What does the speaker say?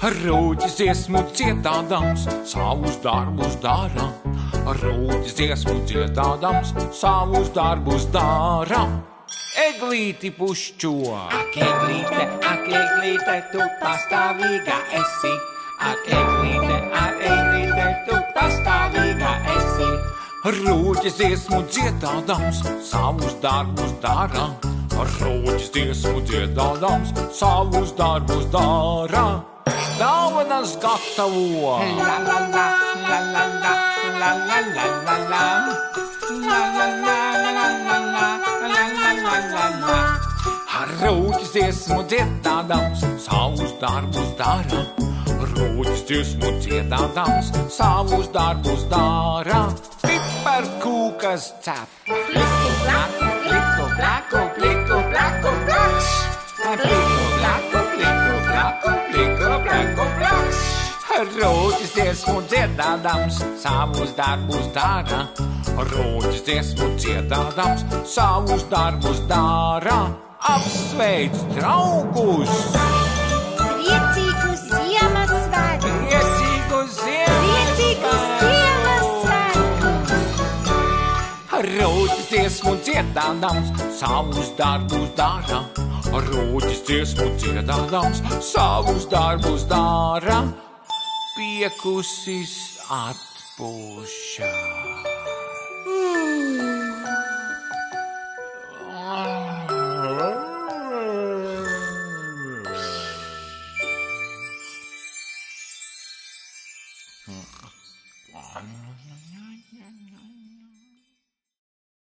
Rūķis dziesmu dziedādams, savus darbus dara. Rūķis dziesmu dziedādams, savus darbus dara. Eglīti pušķo. Ak, eglīte, tu pastāvīga esi. Ak, eglīte, tu pastāvīga esi. Rūķis dziesmu dziedādams, savus darbus dara. Rūķis dziesmu dziedādams, savus darbus dara. Dāvanas gatavo. La la la, la la la, la la la la la. La la la, la la la, la la la la la. Rūķis dziesmu dziedādams, savus darbus dara. Rūķis dziesmu dziedādams, savus darbus dara. Piparkūkas cep. Pliku, plaku, pliku, plaku, pliku, plaku, plaks. Pliku, plaku, pliku, plaku, pliku, plaku, plaks. Rūķis dziesmu dziedādams, savus darbus dara. Rūķis dziesmu dziedādams, savus darbus dara. Apsveic draugus! Priecīgus Ziemassvētkus! Priecīgus Priecīgus Ziemassvētkus! Ziemassvētkus! Rūķis dziesmu dziedādams, savus darbus dara. Rūķis dziesmu dziedādams, savus darbus dara. Piekusis atpūšā.